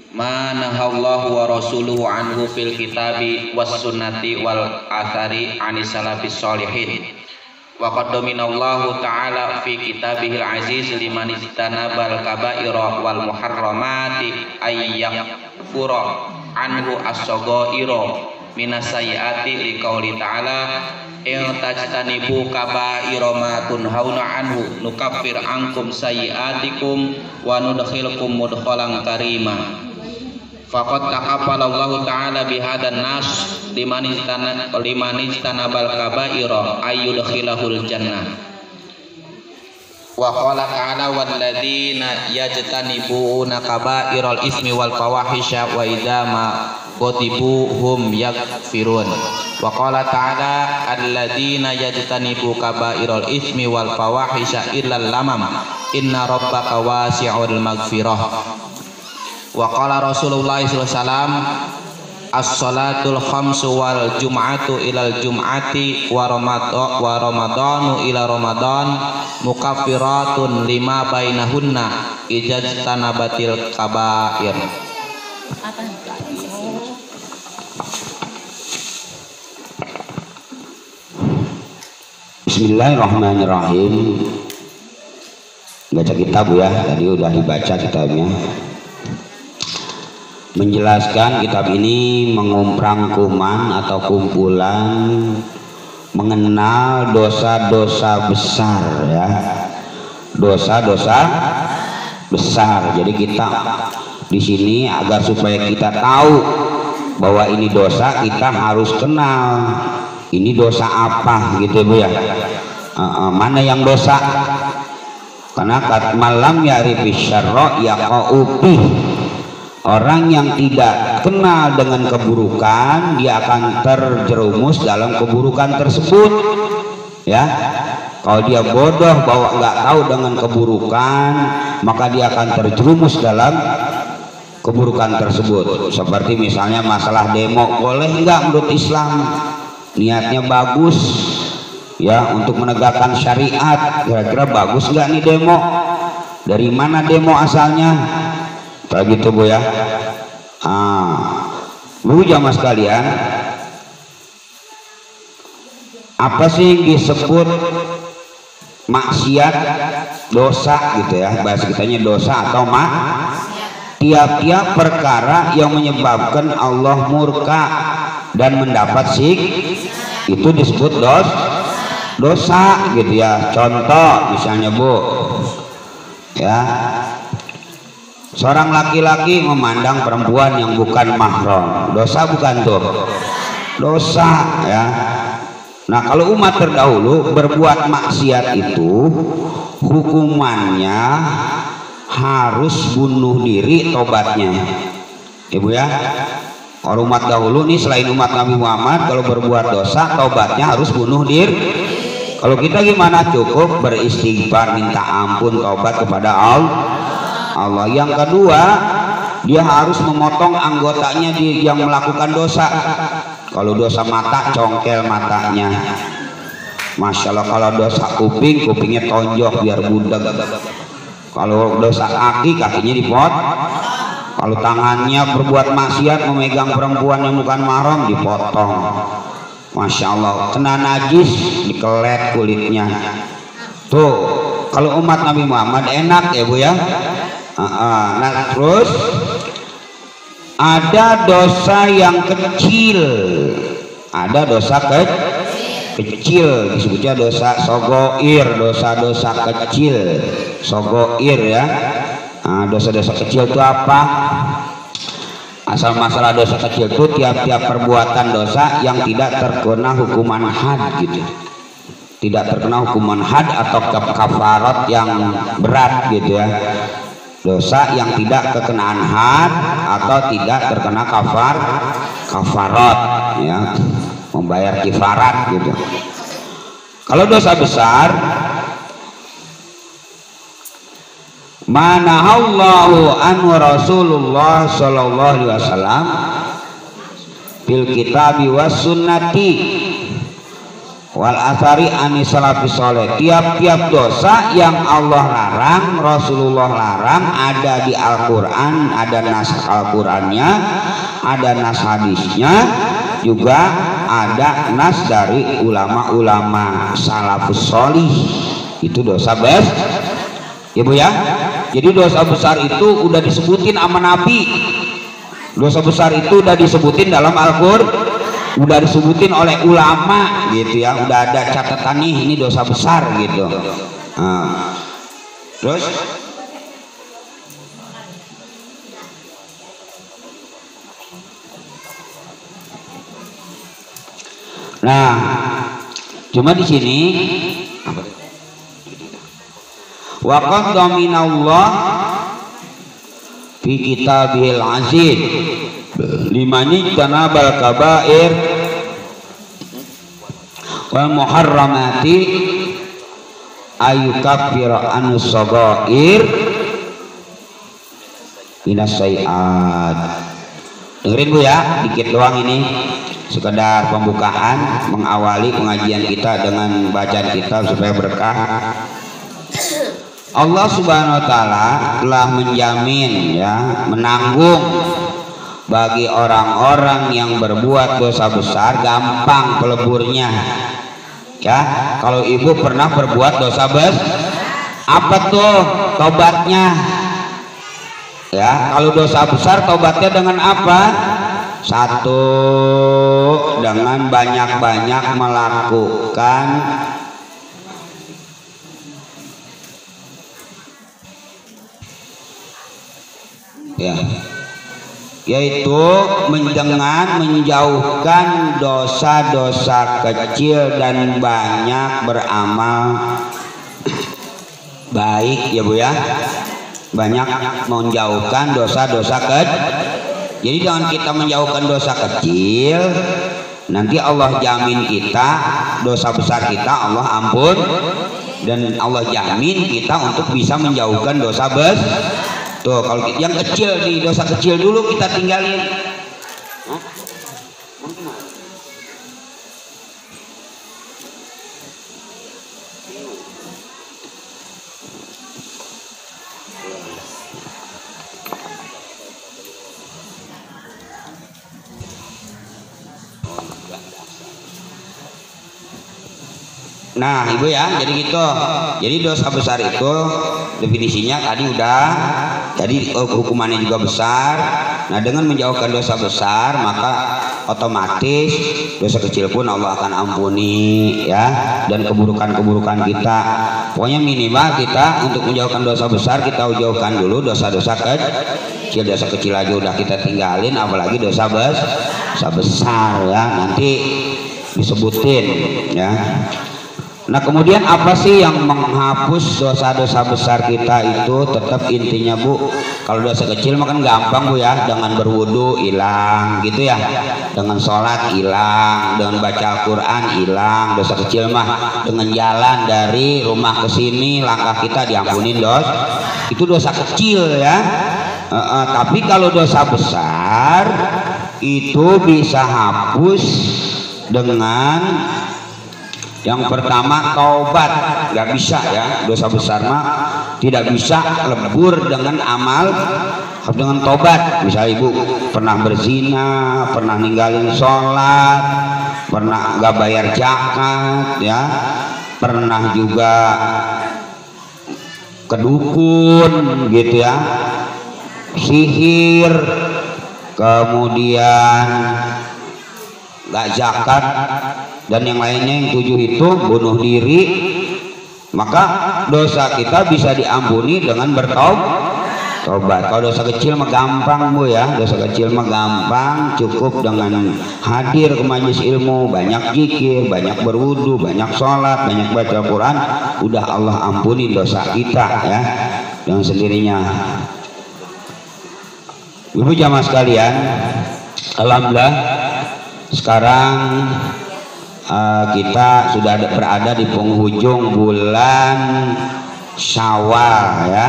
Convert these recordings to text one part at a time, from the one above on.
ma nahallahu wa rasuluhu anhu fil kitabi was sunnati wal athari anis salafis sholihin. Wa qad dominallahu ta'ala fi kitabihil aziz liman istanabal kaba'ira wal muharramati ayyakfura anhu as-saghaira minas sayyiati liqauli ta'ala in tajtanibu kaba'ira ma tunhauna anhu nukaffir ankum sayyiatikum wa nudkhilukum mudkhalan karima. Faqad taqabbalallahu ta'ala bihadan nas liman istanabal kaba'ira ayyudkhilahul jannah. Wa qala ta'ala walladzina yajtanibuna kaba'iral ismi wal fawahisha wa idza ma ghadibu hum yaghfirun. Wa qala ta'ala alladzina yajtanibu kaba'iral ismi wal fawahisha illal lamam inna rabbaka wasi'ul maghfirah. Wa qala Rasulullah sallallahu alaihi wasallam as-salatul khamsu wal jum'atu ilal jum'ati wa ramadanu ila ramadan mukaffiratun lima bainahunna ijtanabatil kaba'ir. Bismillahirrahmanirrahim. Baca kitab ya, tadi udah dibaca kitabnya. Menjelaskan kitab ini mengumpangkuman atau kumpulan mengenal dosa-dosa besar ya, dosa-dosa besar. Jadi kita di sini agar supaya kita tahu bahwa ini dosa, kita harus kenal ini dosa apa gitu Bu ya. Mana yang dosa? Karena malam ya'rifis syarra yaqa'u bih. Orang yang tidak kenal dengan keburukan, dia akan terjerumus dalam keburukan tersebut ya. Kalau dia bodoh bahwa nggak tahu dengan keburukan, maka dia akan terjerumus dalam keburukan tersebut. Seperti misalnya masalah demo, boleh nggak menurut Islam? Niatnya bagus ya, untuk menegakkan syariat. Kira-kira bagus nggak nih demo? Dari mana demo asalnya? Kayak gitu Bu ya. Bu jamaah sekalian, apa sih yang disebut maksiat, dosa gitu ya, bahasa kitanya dosa atau tiap-tiap perkara yang menyebabkan Allah murka dan mendapat itu disebut dosa gitu ya. Contoh misalnya Bu ya, seorang laki-laki memandang perempuan yang bukan mahram, dosa bukan tuh? Dosa ya. Nah kalau umat terdahulu berbuat maksiat itu hukumannya harus bunuh diri tobatnya, Ibu ya. Kalau umat dahulu nih, selain umat Nabi Muhammad, kalau berbuat dosa tobatnya harus bunuh diri. Kalau kita gimana? Cukup beristighfar, minta ampun, tobat kepada Allah. Yang kedua, dia harus memotong anggotanya yang melakukan dosa. Kalau dosa mata, congkel matanya. Masya Allah. Kalau dosa kuping, kupingnya tonjok biar budak. Kalau dosa kaki, kakinya dipotong. Kalau tangannya berbuat maksiat, memegang perempuan yang bukan mahram, dipotong. Masya Allah. Kena najis, dikelet kulitnya. Tuh, kalau umat Nabi Muhammad enak ya Bu ya. Nah terus ada dosa yang kecil, ada dosa kecil disebutnya dosa sogoir, dosa-dosa kecil sogoir ya. Dosa-dosa kecil itu apa? Asal masalah dosa kecil itu tiap-tiap perbuatan dosa yang tidak terkena hukuman had gitu, tidak terkena hukuman had atau kafarat yang berat gitu ya. Dosa yang tidak kekenaan had atau tidak terkena kafarat ya, membayar kifarat gitu. Kalau dosa besar, manahallahu anhu Rasulullah sallallahu alaihi wasallam fil kitabi was sunnati, wal athari anis salafis sholeh. Tiap-tiap dosa yang Allah larang, Rasulullah larang, ada di Al-Quran, ada nas Al-Qurannya, ada nas hadisnya, juga ada nas dari ulama-ulama salafus sholih. Itu dosa besar ya Bu ya. Jadi dosa besar itu udah disebutin sama Nabi. Dosa besar itu udah disebutin dalam Al-Quran, udah disebutin oleh ulama gitu ya, udah ada catatan nih ini dosa besar gitu. Terus nah cuma di sini wa qad dominallah fi kitabihil aziz limani tanabal kabair wal muharramati ayukaffira anus sagair minas sayiat. Dengerin Bu ya, dikit doang ini, sekedar pembukaan mengawali pengajian kita dengan bacaan kitab supaya berkah. Allah Subhanahu wa taala telah menjamin ya, menanggung bagi orang-orang yang berbuat dosa besar, gampang peleburnya. Ya, kalau ibu pernah berbuat dosa besar, apa tuh tobatnya? Ya, kalau dosa besar tobatnya dengan apa? Satu, dengan banyak-banyak melakukan ya, yaitu dengan menjauhkan dosa-dosa kecil dan banyak beramal baik ya Bu ya. Banyak menjauhkan dosa-dosa kecil. Jadi dengan kita menjauhkan dosa kecil, nanti Allah jamin kita dosa besar kita Allah ampun, dan Allah jamin kita untuk bisa menjauhkan dosa besar. Tuh kalau yang kecil di dosa kecil dulu kita tinggalin. Nah Ibu ya, jadi gitu. Jadi dosa besar itu definisinya tadi udah, jadi hukumannya juga besar. Nah dengan menjauhkan dosa besar maka otomatis dosa kecil pun Allah akan ampuni ya, dan keburukan-keburukan kita. Pokoknya minimal kita untuk menjauhkan dosa besar kita jauhkan dulu dosa-dosa kecil. Dosa kecil aja udah kita tinggalin, apalagi dosa besar ya, nanti disebutin ya. Nah kemudian apa sih yang menghapus dosa-dosa besar kita itu? Tetap intinya Bu, kalau dosa kecil makan gampang Bu ya, dengan berwudu hilang gitu ya, dengan sholat hilang, dengan baca Al-Quran hilang. Dosa kecil mah dengan jalan dari rumah ke sini langkah kita diampunin itu dosa kecil ya. Tapi kalau dosa besar itu bisa hapus dengan yang pertama taubat. Gak bisa ya, dosa besar mah tidak bisa lebur dengan amal, harus dengan taubat. Misalnya Ibu pernah berzina, pernah ninggalin sholat, pernah gak bayar zakat ya, pernah juga kedukun gitu ya, sihir, kemudian gak zakat dan yang lainnya yang 7 itu, bunuh diri, maka dosa kita bisa diampuni dengan bertaubat. Kalau dosa kecil mah gampang Bu ya, dosa kecil mah gampang, cukup dengan hadir ke majelis ilmu, banyak zikir, banyak berwudu, banyak sholat, banyak baca Quran, udah Allah ampuni dosa kita ya dengan sendirinya. Ibu jamaah sekalian, alhamdulillah sekarang kita sudah berada di penghujung bulan Syawal ya,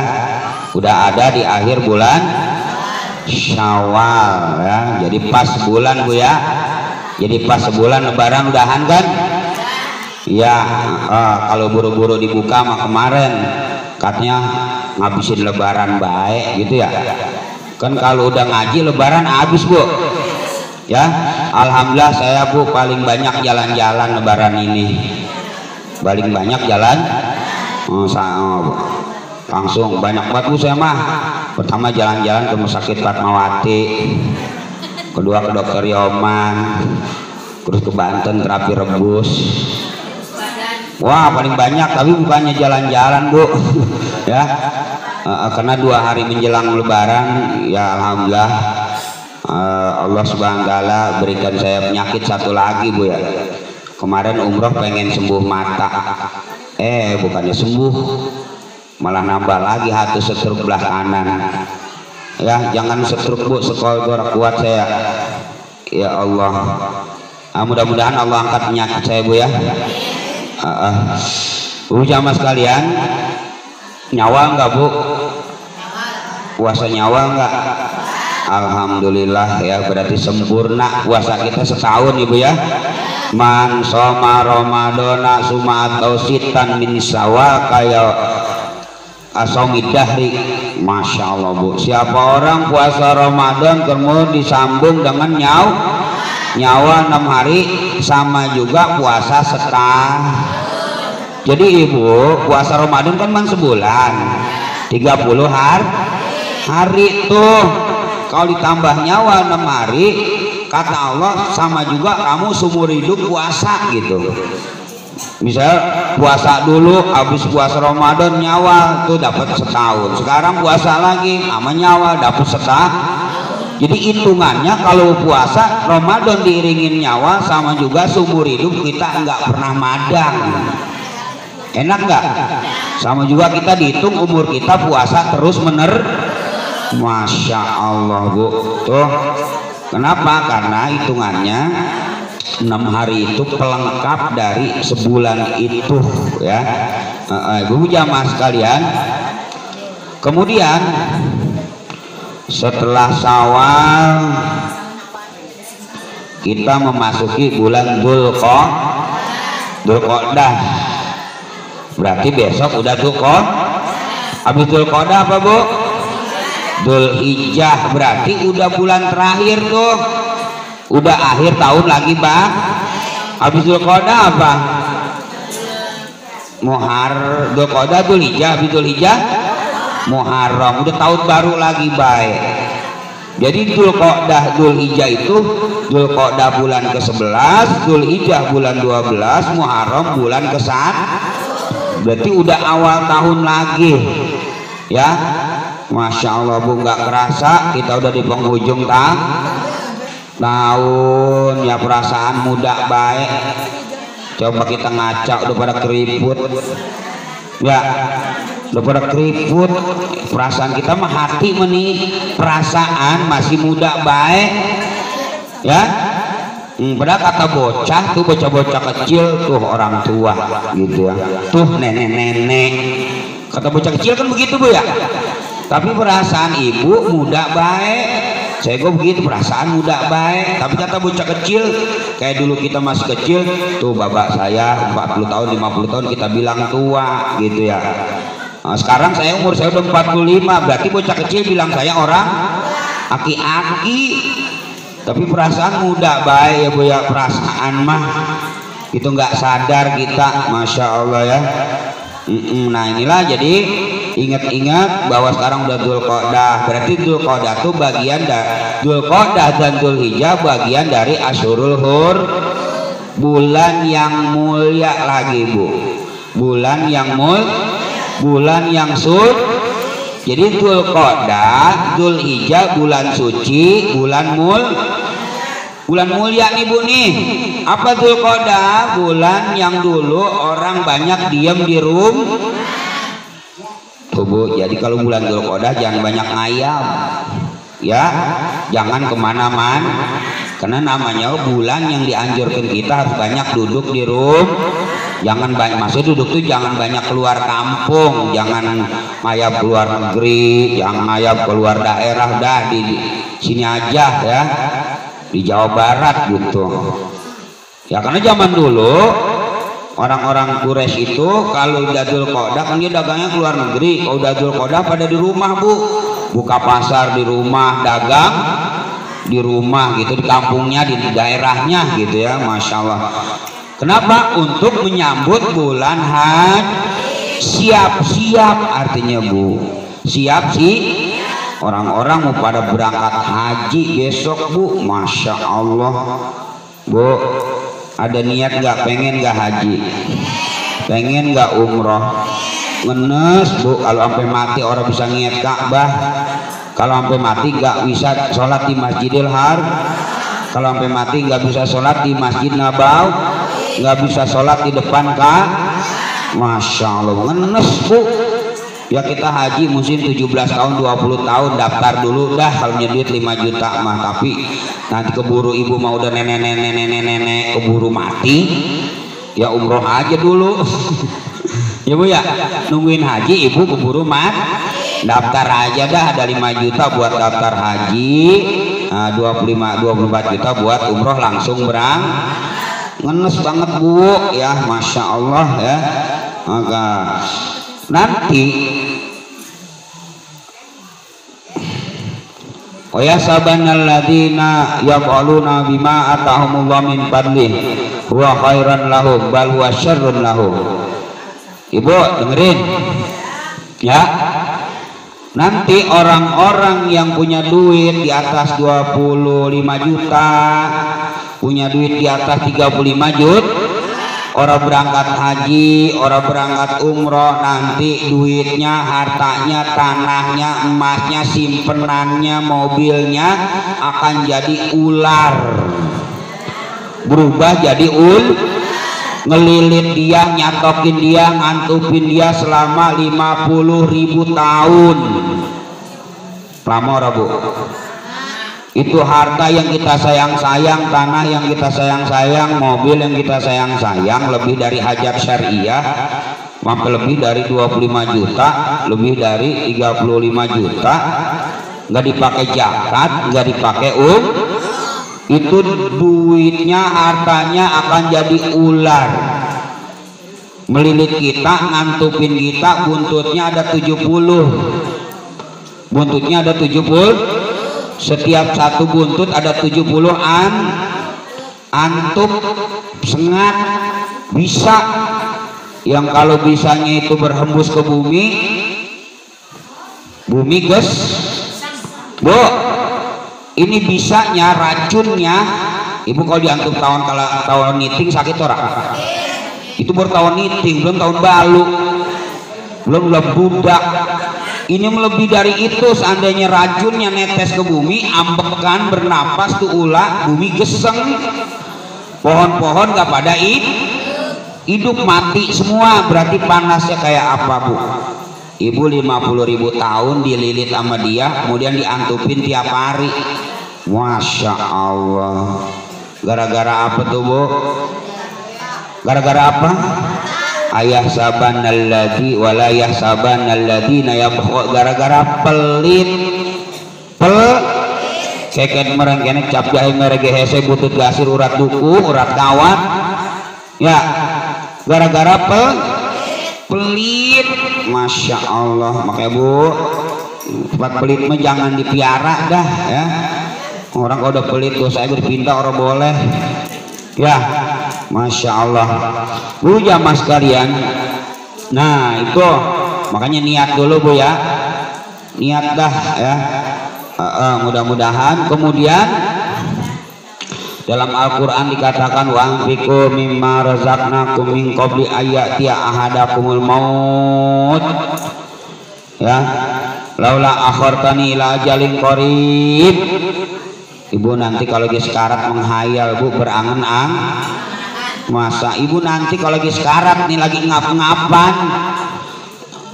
udah ada di akhir bulan Syawal ya, jadi pas bulan Bu ya, jadi pas sebulan Lebaran udahan kan. Ya, kalau buru-buru dibuka mah kemarin katanya ngabisin lebaran baik gitu ya. Kan kalau udah ngaji lebaran habis Bu. Ya, alhamdulillah saya Bu paling banyak jalan-jalan lebaran ini. Paling banyak jalan. Langsung banyak banget Bu saya mah. Pertama jalan-jalan ke rumah sakit Fatmawati. Kedua ke dokter Yoman. Terus ke Banten terapi rebus. Wah paling banyak, tapi bukannya jalan-jalan Bu. Ya, karena 2 hari menjelang lebaran ya alhamdulillah Allah subhanahu wa ta'ala berikan saya penyakit satu lagi Bu ya. Kemarin umroh pengen sembuh mata, bukannya sembuh malah nambah lagi hati stroke belah kanan. Ya jangan stroke Bu, sekolah kuat saya ya Allah. Mudah-mudahan Allah angkat penyakit saya Bu ya. Bu jamaah sekalian, nyawa enggak Bu? Puasa nyawa enggak? Alhamdulillah ya, berarti sempurna puasa kita setahun Ibu ya. Man soma ramadana suma tausitan min sawa kaya asomidahri. Masya Allah Bu, siapa orang puasa Ramadan kemudian disambung dengan nyawa 6 hari sama juga puasa setahun. Jadi Ibu puasa Ramadan kan memang sebulan 30 hari tuh, kalau ditambah nyawa 6 hari kata Allah sama juga kamu seumur hidup puasa gitu. Misal puasa dulu habis puasa Ramadan nyawa tuh dapat setahun, sekarang puasa lagi sama nyawa dapat setahun. Jadi hitungannya kalau puasa Ramadan diiringin nyawa sama juga seumur hidup kita nggak pernah madang. Enak nggak? Sama juga kita dihitung umur kita puasa terus Masya Allah Bu. Tuh kenapa? Karena hitungannya 6 hari itu pelengkap dari sebulan itu ya. Ibu jamaah sekalian, kemudian setelah Syawal kita memasuki bulan Dzulqa'dah. Berarti besok udah Dzulqa'dah. Habis Dzulqa'dah apa Bu? Dzulhijjah. Berarti udah bulan terakhir tuh. Udah akhir tahun lagi Bang. Habis Dzulqa'dah apa? Dzulqa'dah, Dzulhijjah. Habis Dzulhijjah Muharram, udah tahun baru lagi baik. Jadi Dzulqa'dah Dzulhijjah itu Dzulqa'dah bulan ke-11, Dzulhijjah bulan 12, Muharram bulan ke-1. Berarti udah awal tahun lagi. Ya. Masya Allah Bu, nggak kerasa kita udah di penghujung tahun ya. Perasaan muda baik. Coba kita ngaca udah pada keriput. Ya. Udah pada keriput, perasaan kita mah hati menih, perasaan masih muda baik ya. Padahal kata bocah tuh, bocah-bocah kecil tuh orang tua gitu ya, tuh nenek-nenek, kata bocah kecil kan begitu Bu ya. Tapi perasaan ibu muda baik, saya gue begitu, perasaan muda baik. Tapi kata bocah kecil kayak dulu kita masih kecil tuh, bapak saya 40 tahun 50 tahun kita bilang tua gitu ya. Nah, sekarang umur saya udah 45, berarti bocah kecil bilang saya orang aki-aki. Tapi perasaan muda baik ya Bu ya, perasaan mah itu nggak sadar kita, Masya Allah ya. Nah inilah, jadi ingat-ingat bahwa sekarang udah Dzulqa'dah. Berarti Dzulqa'dah itu bagian dari Dzulqa'dah dan Dzulhijjah bagian dari Asyhurul Hur, bulan yang mulia lagi Bu, bulan yang jadi Dzulqa'dah, Dzulhijjah bulan suci, bulan mulia nih Bu nih. Apa Dzulqa'dah? Bulan yang dulu orang banyak diam di rumah tuh Bu. Jadi kalau bulan Dzulqa'dah jangan banyak ngayap ya, jangan kemana-mana, karena namanya bulan yang dianjurkan kita harus banyak duduk di rumah. Jangan banyak, maksud duduk tuh jangan banyak keluar kampung, jangan ngayap keluar negeri, jangan ngayap keluar daerah, dah di sini aja ya, di Jawa Barat gitu ya. Karena zaman dulu Orang-orang Quraisy itu kalau udah Dzulqa'dah kan dia dagangnya keluar negeri. Kalau udah Dzulqa'dah pada di rumah, Bu. Buka pasar di rumah, dagang di rumah gitu, di kampungnya, di daerahnya gitu ya, Masya Allah. Kenapa? Untuk menyambut bulan haji. Siap-siap artinya, Bu. Siap sih. Orang-orang mau pada berangkat haji besok, Bu. Masya Allah. Bu, ada niat nggak, pengen nggak haji, pengen nggak umroh? Ngenes, Bu. Kalau sampai mati orang bisa niat Ka'bah, kalau sampai mati nggak bisa sholat di Masjidil Haram, kalau sampai mati nggak bisa sholat di Masjid Nabawi, nggak bisa sholat di depan Masya Allah. Ngenes, Bu. Ya kita haji musim 17 tahun 20 tahun daftar dulu dah, kalau punya duit 5 juta mah. Tapi nanti keburu ibu mau udah nenek keburu mati, ya umroh aja dulu. Ya Bu ya, nungguin haji ibu keburu daftar aja dah, ada 5 juta buat daftar haji, 24 juta buat umroh langsung ngenes banget, Bu ya, Masya Allah ya. Maka nanti sabanal ladina yaquluna bima atahumullah min fadlih huwa khairan lahum bal huwa syarrun lahum. Ibu dengerin ya, nanti orang-orang yang punya duit di atas 25 juta, punya duit di atas 35 juta, orang berangkat haji, orang berangkat umroh, nanti duitnya, hartanya, tanahnya, emasnya, simpenannya, mobilnya akan jadi ular, berubah jadi ngelilit dia, nyatokin dia, ngantupin dia selama 50.000 tahun. Lama ora, Bu? Itu harta yang kita sayang-sayang, tanah yang kita sayang-sayang, mobil yang kita sayang-sayang, lebih dari hajat syariah, maka lebih dari 25 juta, lebih dari 35 juta, nggak dipakai zakat, nggak dipakai itu duitnya, hartanya akan jadi ular, melilit kita, ngantupin kita, buntutnya ada 70, buntutnya ada 70, setiap satu buntut ada 70 antup sengat, bisa yang kalau bisanya itu berhembus ke bumi guys, Bu. Ini bisanya, racunnya ibu kalau diantup tahun niting sakit orang itu baru tahun niting, belum tahun balu, belum budak. Ini melebihi dari itu. Seandainya racunnya netes ke bumi, ambekan, bernapas tuh ulah, bumi geseng, pohon-pohon gak pada hidup, mati semua. Berarti panasnya kayak apa, Bu? Ibu 50.000 tahun dililit sama dia, kemudian diantupin tiap hari. Masya Allah. Gara-gara apa tuh, Bu? Gara-gara apa? Ayah saban alladzi wala yahsaban alladzina yabkhu, gara-gara pelit keket merengkene cap jahe merege hese butut gasir urat duku urat kawat ya, gara-gara pelit. Masya Allah. Makanya, Bu, tempat pelit mah jangan dipiara dah ya. Orang kalau udah pelit dosa berpindah orang boleh ya. Masya Allah, Bu jamaah sekalian. Nah itu makanya niat dulu, Bu ya, niat dah ya. Mudah-mudahan. Kemudian dalam Al-Quran dikatakan wa anfiqu mimma razaqnakum min qabli ayatiya ahadakumul maut ya, laula akhartani ila ajalin qarib. Ibu nanti kalau lagi sekarat menghayal, Bu, berangan-angan. Masa ibu nanti kalau lagi sekarat nih, lagi ngap-ngapan,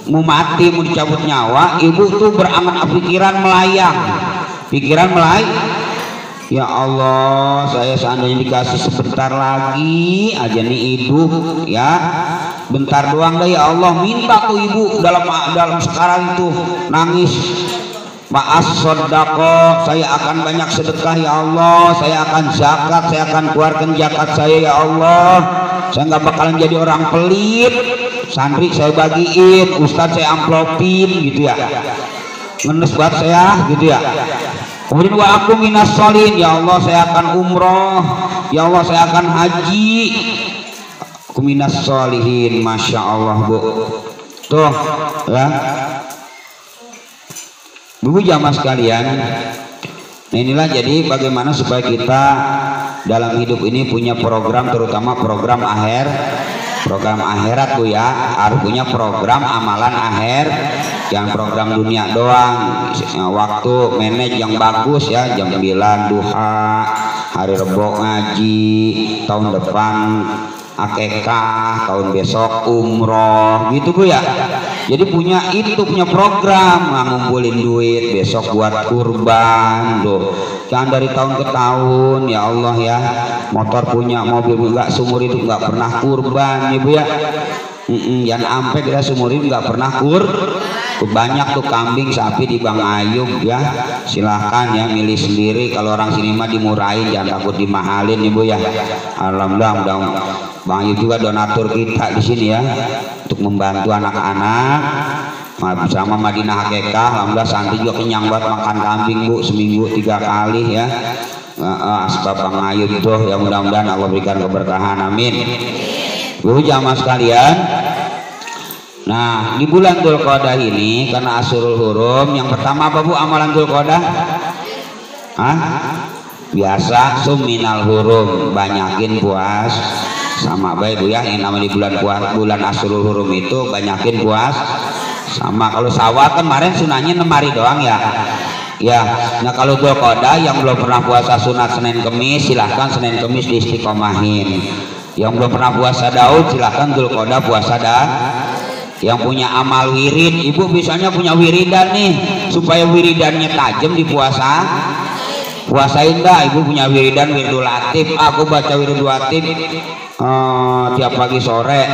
mau mati, mau dicabut nyawa, ibu tuh berangan, pikiran melayang, ya Allah, saya seandainya dikasih sebentar lagi aja nih hidup ya, bentar doang dah ya Allah. Minta tuh ibu dalam sekarang itu nangis, Ma'as sodako, saya akan banyak sedekah ya Allah, saya akan zakat, saya akan keluarkan zakat saya ya Allah. Saya nggak bakalan jadi orang pelit. Santri saya bagiin, ustadz saya amplopin gitu ya. Ngenes buat saya gitu ya. Kemudian wa aku minas sholin, ya Allah saya akan umroh, ya Allah saya akan haji. Aku minas sholihin, masya Allah bu. Tuh ya. Bu jamaah sekalian. Nah inilah jadi bagaimana supaya kita dalam hidup ini punya program, terutama program akhirat bu ya. Harus punya program amalan akhir, jangan program dunia doang. Waktu manage yang bagus ya, jam 9 duha, hari Rebo ngaji, tahun depan akekah, tahun besok umroh gitu bu ya. Jadi punya program, ngumpulin duit besok buat kurban tuh. Jangan dari tahun ke tahun, ya Allah ya. Motor punya, mobil enggak, seumur hidup enggak pernah kurban ibu ya. Jangan sampai kita seumur hidup enggak pernah banyak tuh kambing sapi di Bang Ayub ya. Silahkan ya milih sendiri. Kalau orang sini mah dimurahin, jangan takut dimahalin ibu ya. Alhamdulillah Bang Ayub juga donatur kita di sini ya, untuk membantu anak-anak bersama Madinah Hakekah. Alhamdulillah santri juga kenyang buat makan kambing bu, seminggu 3 kali ya. Asbab Bang Ayub tuh ya, mudah-mudahan Allah berikan keberkahan, amin. Bu jamaah sekalian, nah di bulan Dzulqa'dah ini karena Asyurul Hurum, yang pertama apa bu amalan Dzulqa'dah? Biasa suminal hurum, banyakin puas sama baik bu ya. Yang namanya di bulan Asyurul Hurum itu banyakin puas sama. Kalau sawal kan kemarin sunahnya 6 hari doang ya. Ya, nah kalau Dzulqa'dah yang belum pernah puasa sunat Senin Kemis, silahkan Senin Kemis diistiqomahin. Yang belum pernah puasa Daud, silahkan Dzulqa'dah puasa Yang punya amal wirid, ibu misalnya punya wiridan nih, supaya wiridannya tajam di puasain dah. Ibu punya wiridan wiridul latif, aku baca wiridul latif tiap pagi sore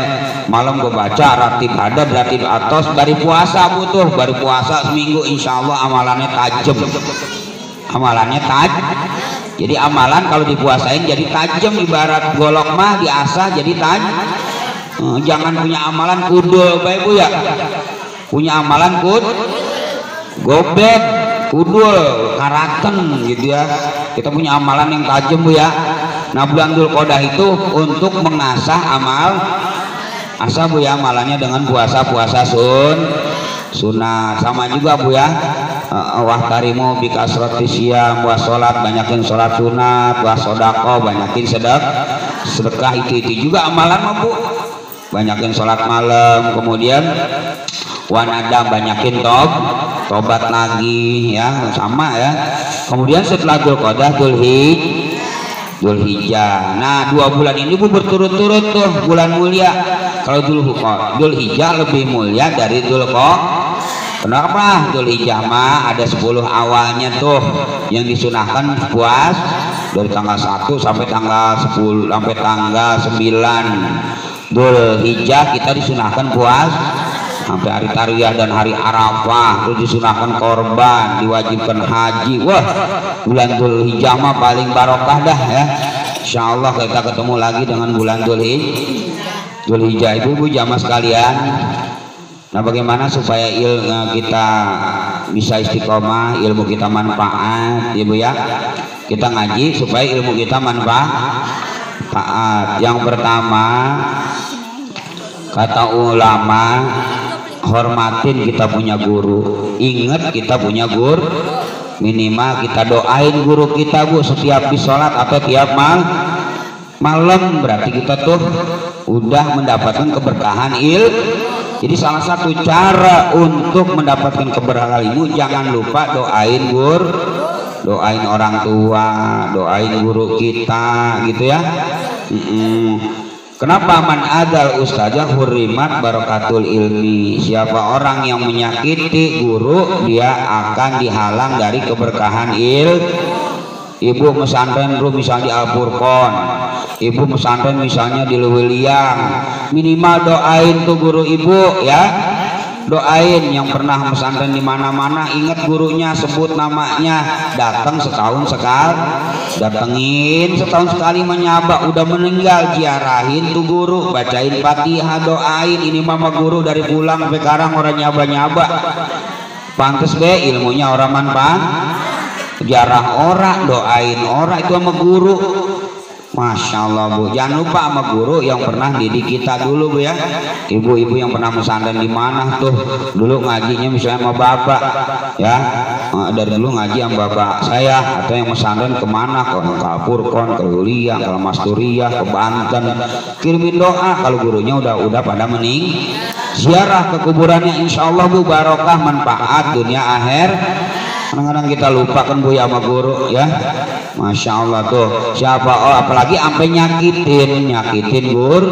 malam gue baca ratib hadad ratib atos. Dari puasa butuh, baru puasa seminggu insya Allah amalannya tajam. Jadi amalan kalau dipuasain jadi tajam, ibarat golok mah diasah jadi tajam. Jangan punya amalan kudul baik bu ya. Punya amalan gobet, kudul, karaten gitu ya. Kita punya amalan yang tajam bu ya. Nah bulan Dzulqa'dah itu untuk mengasah asa bu ya, amalannya dengan puasa sunat. Sama juga bu ya, wahtarimu bikasroti siyam wa sholat, banyakin sholat sunat, wa sodaqah, banyakin sedekah. Itu juga amalan bu, banyakin sholat malam. Kemudian wanadam, banyakin tobat lagi ya, sama ya. Kemudian setelah Dzulqa'dah Dzulhijjah. Nah 2 bulan ini bu berturut-turut tuh bulan mulia. Kalau Dzulhijjah lebih mulia dari Dzulqa'dah. Kenapa? Dzulhijjah mah ada 10 awalnya tuh yang disunahkan puas dari tanggal 1 sampai tanggal 10 sampai tanggal 9. Dzulhijjah kita disunahkan puas sampai hari Tarwiyah dan hari Arafah, terus disunahkan korban, diwajibkan haji. Wah bulan Dzulhijjah mah paling barokah dah ya. Insya Allah kita ketemu lagi dengan bulan Dzulhijjah. Ibu jamaah sekalian, nah bagaimana supaya kita bisa istiqomah, ilmu kita manfaat ibu ya. Kita ngaji supaya ilmu kita manfaat. Yang pertama kata ulama, hormatin kita punya guru. Ingat kita punya guru, minimal kita doain guru kita bu setiap di sholat atau tiap malam. Berarti kita tuh udah mendapatkan keberkahan Jadi salah satu cara untuk mendapatkan keberkahan ilmu, jangan lupa doain guru, doain orang tua, doain guru kita gitu ya. Kenapa man adal ustazah hurrimat barakatul ilmi? Siapa orang yang menyakiti guru, dia akan dihalang dari keberkahan Ibu pesantren misalnya di Al-Furqon, ibu pesantren misalnya di Lewiliang, minimal doain tuh guru ibu ya. doain yang pernah pesantren di mana-mana, ingat gurunya, sebut namanya, datang setahun sekali, datengin setahun sekali menyabak, udah meninggal ziarahin tuh guru, bacain Fatihah, doain. Ini mama guru dari pulang sampai sekarang orang nyaba-nyaba, pantes be ilmunya orang manfaat, jarah orang, doain orang itu sama guru. Masya Allah Bu, jangan lupa sama guru yang pernah didik kita dulu Bu ya. Ibu-ibu yang pernah pesantren di mana tuh dulu ngajinya misalnya sama bapak ya, dari dulu ngaji sama bapak saya, atau yang pesantren kemana, ke Furqon, ke Ulia, ke Masturiah, ke Banten, kirimin doa kalau gurunya udah pada mening. Ziarah ke kuburannya, insya Allah Bu, barokah manfaat dunia akhir. Kadang-kadang kita lupakan Bu ya sama guru ya. Masya Allah tuh siapa, oh apalagi sampai nyakitin guru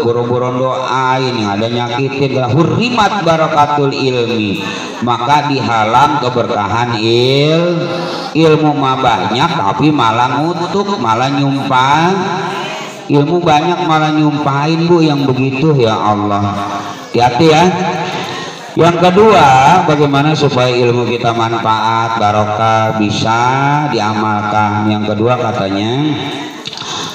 doain yang ada nyakitin. Hurrimat barakatul ilmi, maka dihalang keberkahan ilmu mah banyak tapi malah ngutuk, malah nyumpah ilmu banyak malah nyumpahin Bu yang begitu. Ya Allah, hati-hati ya. Yang kedua, bagaimana supaya ilmu kita manfaat, barokah, bisa diamalkan. Yang kedua katanya,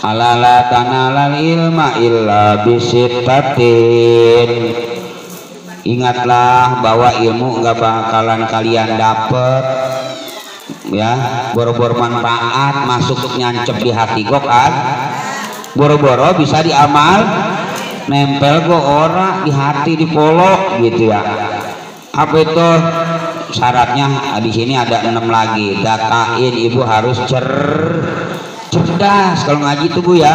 alala tanalal ilma illa bisittatin. Ingatlah bahwa ilmu nggak bakalan kalian dapet ya, boro-boro manfaat masuk nyancep di hati kok kan, boro-boro bisa diamal, nempel kok ora di hati, di polo gitu ya. Apa itu syaratnya? Di sini ada 6 lagi. Datain ibu harus cerdas kalau ngaji itu Bu ya.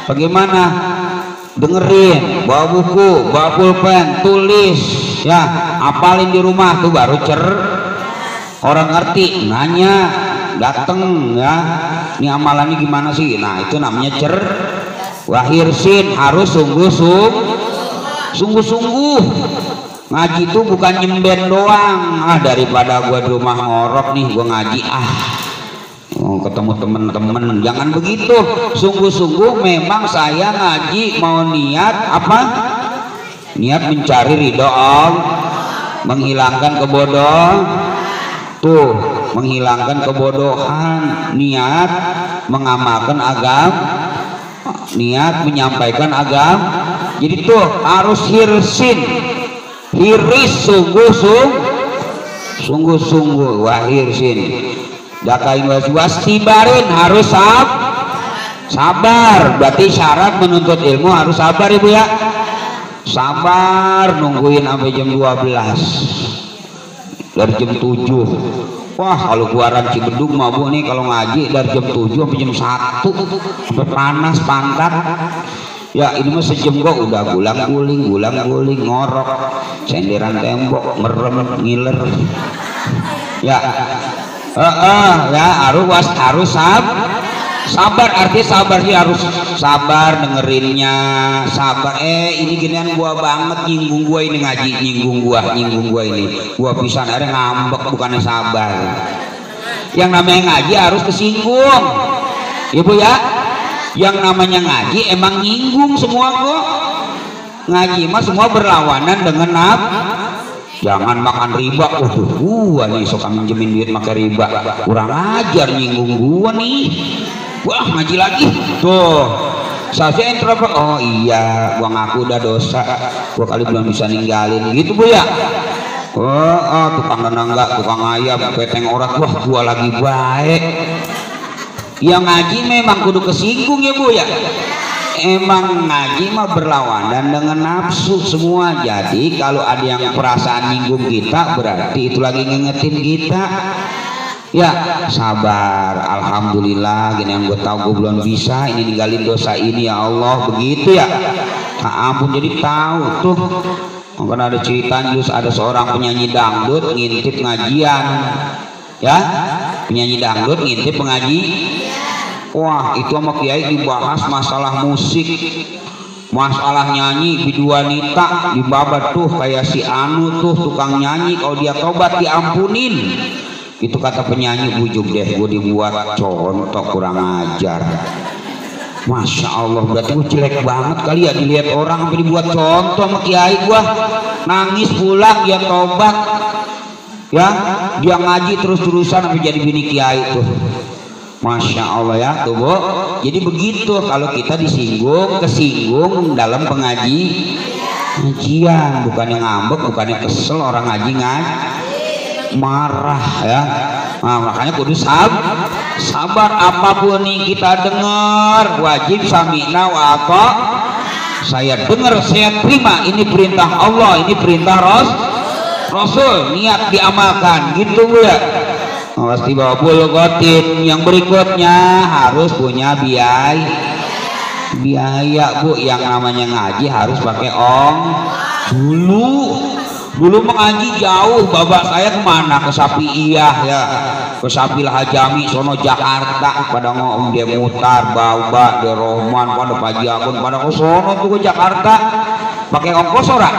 Bagaimana? Dengerin, bawa buku, bawa pulpen, tulis ya, apalin di rumah tuh baru orang ngerti, nanya, dateng ya, ini amalannya gimana sih? Nah itu namanya wahirsin, harus sungguh-sungguh. Ngaji itu bukan nyemben doang, daripada gua di rumah ngorok nih gua ngaji ketemu temen-temen, jangan begitu. Sungguh-sungguh memang saya ngaji mau niat apa? Niat mencari ridho Allah, menghilangkan menghilangkan kebodohan, niat mengamalkan agama, niat menyampaikan agama. Jadi tuh harus hiris sungguh-sungguh, wahirsin dakain wastibarin, harus sabar. Berarti syarat menuntut ilmu harus sabar Ibu ya. Sabar nungguin sampai jam 12 dari jam 7. Wah kalau keluaran Cibedug mah Bu nih kalau ngaji dari jam 7 sampai jam 1 sampai panas pantat ya. Ini mah sejam kok udah gulang-guling ngorok, senderan tembok, merem, ngiler ya. Ya harus sabar. Arti sabar sih harus sabar dengerinnya, sabar. Ini ginian gua banget, nyinggung gua ini ngaji, nyinggung gua ini, gua pisan ada ngambek, bukannya sabar. Yang namanya ngaji harus kesinggung Ibu ya. Yang namanya ngaji emang nyinggung semua kok. Ngaji mah semua berlawanan dengan jangan makan riba. Gua nih suka minjemin duit makan riba, kurang ajar nyinggung gua nih. Wah ngaji lagi tuh saya introvert. Oh iya gua ngaku udah dosa, gua kali belum bisa ninggalin gitu Bu ya. Tukang nenangga, tukang ayam, peteng orat, wah gua lagi baik. Yang ngaji memang kudu kesinggung ya Bu ya. Emang ngaji mah berlawanan dengan nafsu semua. Jadi kalau ada yang perasaan nyinggung kita, berarti itu lagi ngingetin kita ya. Sabar, alhamdulillah gini yang gue tahu gue belum bisa ini ninggalin dosa ini ya Allah, begitu ya. Ampun, jadi tahu tuh kan ada cerita ada seorang penyanyi dangdut ngintip ngajian ya, penyanyi dangdut ngintip pengaji. Wah itu sama kiai dibahas masalah musik, masalah nyanyi, bidu wanita dibabat tuh kayak si Anu tuh tukang nyanyi, kalau dia tobat diampunin. Itu kata penyanyi, bujuk deh gue dibuat contoh kurang ajar. Masya Allah, berarti gua jelek banget kali ya dilihat orang sampai dibuat contoh sama kiai. Gua nangis pulang, dia tobat ya, dia ngaji terus-terusan sampai jadi bini kiai tuh. Masya Allah ya tuh Bu. Jadi begitu kalau kita disinggung, kesinggung dalam pengajian, bukannya ngambek, bukannya kesel orang ngaji marah ya. Nah, makanya kudu sabar apapun nih kita dengar, wajib sami'na wa atha. Saya dengar, saya terima, ini perintah Allah, ini perintah Rasul, niat diamalkan gitu Bu ya. Pasti bawa bulgotin. Yang berikutnya harus punya biaya Bu. Yang namanya ngaji harus pakai dulu mengaji jauh. Bapak saya kemana? Ke Sapi'iyah ya, ke Sapil Hajami sono Jakarta, pada ngomong dia mutar bawa di Rohman, pada Pajiakun, pada ke sono tuh ke Jakarta pakai ongkos ora.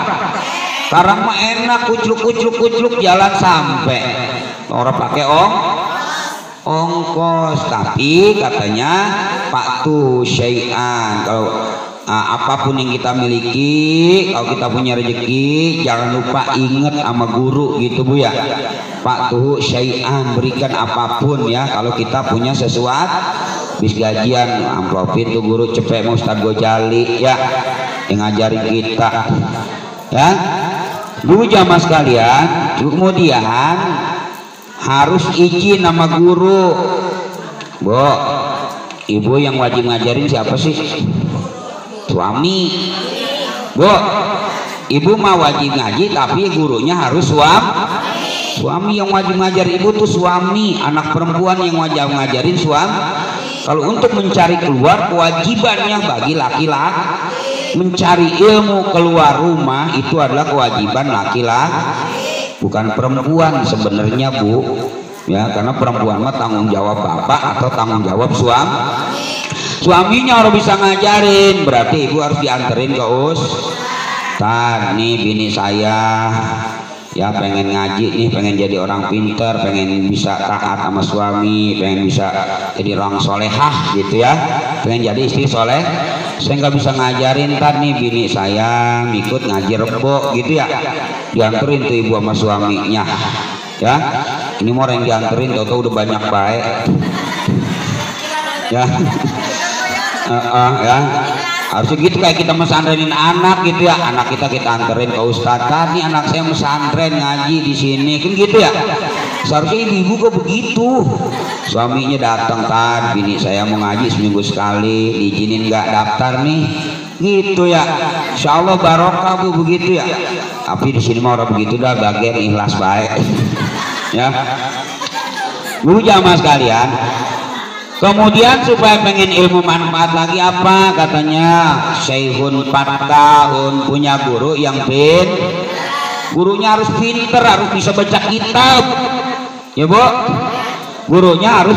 Sekarang mah enak, kucluk jalan sampai orang pakai ongkos. Tapi katanya Pak tuh syai'an, kalau apapun yang kita miliki, kalau kita punya rezeki jangan lupa ingat sama guru gitu Bu ya. Pak tuh syai'an, berikan apapun ya. Kalau kita punya sesuatu, bis gajian amplopin tuh guru cepet mau Ustaz Gojali ya, yang ngajarin kita ya. Dulu jamaah sekalian, kemudian harus izin sama guru. Bu, ibu yang wajib ngajarin siapa sih? Suami. Bu, ibu mah wajib ngaji tapi gurunya harus suami. Yang wajib ngajar ibu tuh suami. Anak perempuan yang wajib ngajarin suami. Kalau untuk mencari keluar, kewajibannya bagi laki-laki mencari ilmu keluar rumah itu adalah kewajiban laki-laki, bukan perempuan sebenarnya Bu ya. Karena perempuan mah tanggung jawab bapak atau tanggung jawab suaminya harus bisa ngajarin. Berarti ibu harus dianterin ke Ustaz, nih bini saya ya pengen ngaji nih, pengen jadi orang pinter, pengen bisa taat sama suami, pengen bisa jadi orang solehah gitu ya, pengen jadi istri soleh. Saya nggak bisa ngajarin, ntar nih bini saya ikut ngaji rebo gitu ya, dianterin tuh ibu sama suaminya ya. Ini mau yang dianterin tau udah banyak baik ya. Ya harusnya gitu, kayak kita mesantrenin anak gitu ya. Anak kita anterin ke Ustadz, tadi anak saya mesantren ngaji di sini kan gitu ya. Seharusnya ibu kok begitu. Suaminya datang, tadi bini saya mau ngaji seminggu sekali, diizinin nggak daftar nih gitu ya. Insya Allah barokah Bu begitu ya. Tapi di sini mau orang begitu dah, bagian ikhlas baik ya. Bu jamaah sekalian, kemudian supaya pengen ilmu manfaat lagi apa katanya? Syekhun 4 tahun, punya guru yang gurunya harus pinter, harus bisa baca kitab ya Bu. Gurunya harus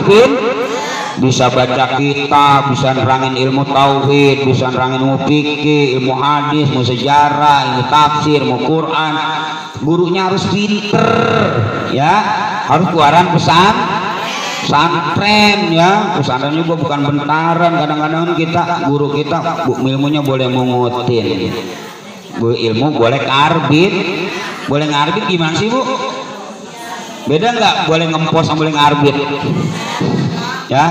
bisa baca kitab, bisa nerangin ilmu tauhid, bisa nerangin ilmu fikih, ilmu hadis, ilmu sejarah, ilmu tafsir, ilmu Quran. Gurunya harus pinter ya, harus keluaran pesantren ya. Pesantren juga bukan bentaran. Kadang-kadang kita guru kita ilmunya boleh mengutin, Bu, ilmu boleh karbit. Boleh ngarbit gimana sih Bu? Beda nggak? Boleh ngempos sama boleh ngarbit ya,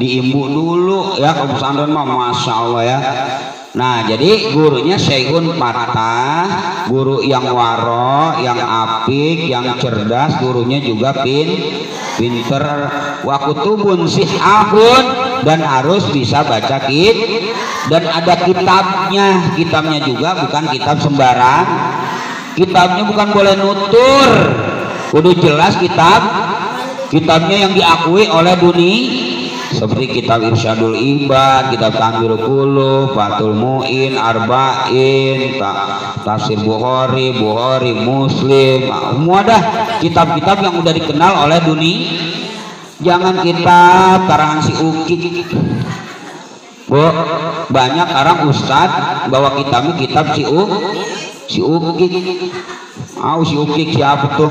diimbu dulu ya. Kalau pesantren mah Masya Allah ya. Nah jadi gurunya syekhun patah, guru yang waro, yang apik, yang cerdas. Gurunya juga pinter, wakutubun sihahun, dan harus bisa baca dan ada kitabnya juga bukan kitab sembarang. Kitabnya bukan boleh nutur, kudu jelas kitabnya yang diakui oleh dunia, seperti kitab Irsyadul Ibad, kitab Tanbirul Qulub, Fathul Mu'in, Arba'in, Tafsir Bukhari, Muslim, semua dah kitab-kitab yang udah dikenal oleh dunia. Jangan kitab karangan si Uki Bu. Banyak orang ustad bawa kitabnya kitab si Uki. Si Uki siapa tuh?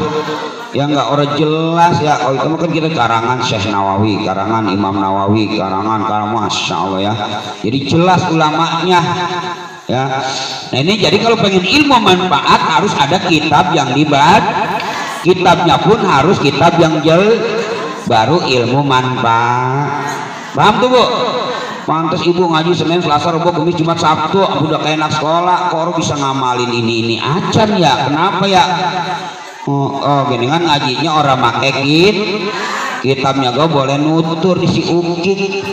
ya nggak orang jelas ya. Kalau itu kan kita karangan Syekh Nawawi, karangan Imam Nawawi, karangan Masya Allah ya, jadi jelas ulamanya ya. Nah ini jadi kalau pengen ilmu manfaat harus ada kitab yang dibaca, kitabnya pun harus kitab yang baru ilmu manfaat. Paham tuh Bu? Pantes ibu ngaji Senin, Selasa, Rabu, Kamis, Jumat, Sabtu, udah kayak anak sekolah, kok bisa ngamalin ini acan ya? Kenapa ya? Oh gini kan ngajinya orang make kitabnya gue boleh nutur di si ukik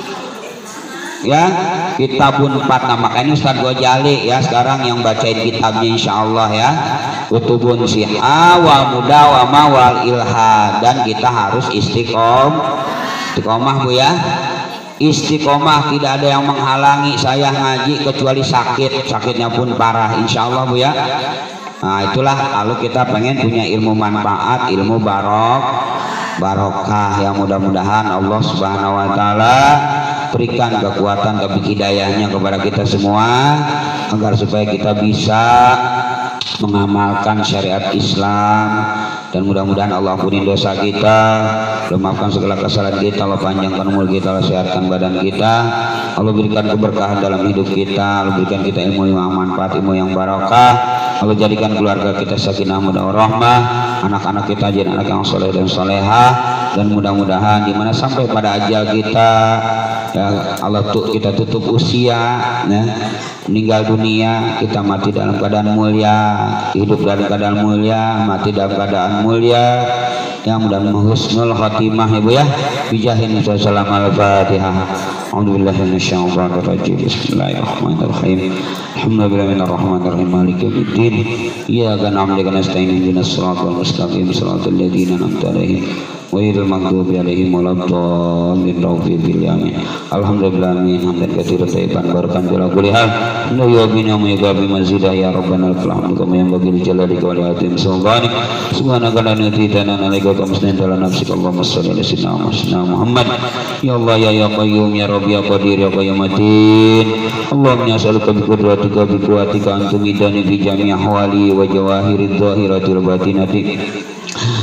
ya, kitabun 4. Nah makanya Ustaz Ghazali ya sekarang yang bacain kitabnya insya Allah ya, kutubun siha wa muda wa mawal ilha. Dan kita harus istiqomah Bu ya, istiqomah, tidak ada yang menghalangi saya ngaji kecuali sakitnya pun parah insya Allah Bu ya. Nah itulah kalau kita pengen punya ilmu manfaat, ilmu barokah yang mudah-mudahan Allah Subhanahu wa taala berikan kekuatan hidayahnya kepada kita semua agar supaya kita bisa mengamalkan syariat Islam. Dan mudah-mudahan Allah ampuni dosa kita, Allah maafkan segala kesalahan kita, Allah panjangkan umur kita, Allah sehatkan badan kita, Allah berikan keberkahan dalam hidup kita, Allah berikan kita ilmu yang manfaat, ilmu yang barokah, Allah jadikan keluarga kita sakinah mawaddah warahmah, anak-anak kita jadi anak yang soleh dan solehah. Dan mudah-mudahan dimana sampai pada ajal kita ya Allah kita tutup usia ya, meninggal dunia, kita mati dalam keadaan mulia, hidup dalam keadaan mulia, mati dalam keadaan mulia, yang mudah-mudahan husnul khatimah ya Bu ya. Bijahin sallallahu al-Fatihah. A'udzubillahi minasyaitonir rajim. Bismillahirrahmanirrahim. Alhamdulillahirrahmanirrahim. Maliki yaumiddin. Iyyaka na'budu wa nasta'inu ihdinas siratal mustaqim siratal ladzina an'amta 'alaihim ghairil maghdubi 'alaihim waladdallin. Alhamdulillah hamdan katsiran thayyiban barakan bila kulli hal. La yu'minu wa yughfi mazidah ya rabbana lakal hamdu kama yanbaghi li jalalika wa li 'azimi sultanik. Subhanaka la nutitana alaika kama asnayta ala nafsika. Allahumma shalli ala sayyidina Muhammad. Ya Allah ya qayyum ya Rabbi ya qadir ya qayyumatin. Allahumma as'aluka bi qudratika bi quwwatika an tumidani bi jami' ahwali wa jawahirid dhahirati wal batinati.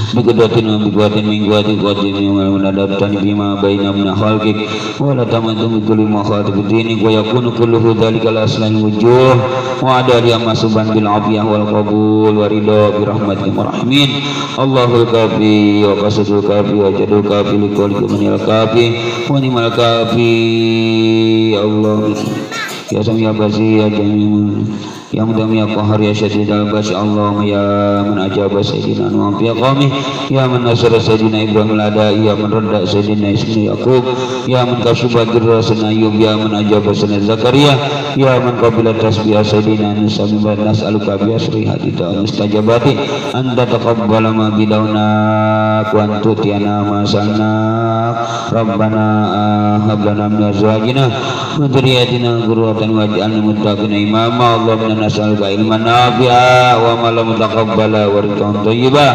Bikudatin wa bikuatin mingguati kuatin wa munadabtani bima baina min khalqik wa la tamantum bi kulli ma khalaqtu dini wa yakunu kulluhu dhalika al-aslan wujuh wa adari amasuban bil afiyah wal qabul wa ridha bi rahmatika rahimin. Allahul kafi wa qasadul kafi wa jadul kafi li kulli manil kafi wa nimal kafi. Allah ya sami ya basir ya jamil ya mudam ya qahar ya syadid al-bash. Allahumma ya man ajaba sayyidina Nuh fi qawmi ya man nasara sayyidina Ibrahim al-adai ya man radda sayyidina Ismail Yaqub ya man kashifa dirrasana Ayyub ya man ajaba sayyidina Zakaria ya man qabila tasbih sayyidina Musa min nas'aluka bi asri hadita mustajabati anta taqabbala ma bidawna wa anta tiana ma salna rabbana hab lana min azwajina wa dhurriyyatina qurratan waj'alna muttaqina imama. Allahumma nas'aluka ilman nafi'a wa amalan mutaqabbala wa rizqan thayyiba.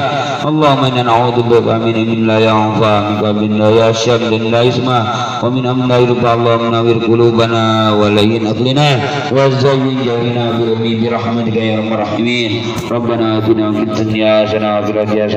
Allahumma inna na'udzubika min ilmin la yanfa', min qalbin la yashab, min la yasma, wa min amrin la yurfa. Allahumma nawwir qulubana wa layyin aqlina wa zayyin jawina bi rahmatika ya arhamar rahimin. Rabbana atina fid dunya hasanah wa fil akhirati hasanah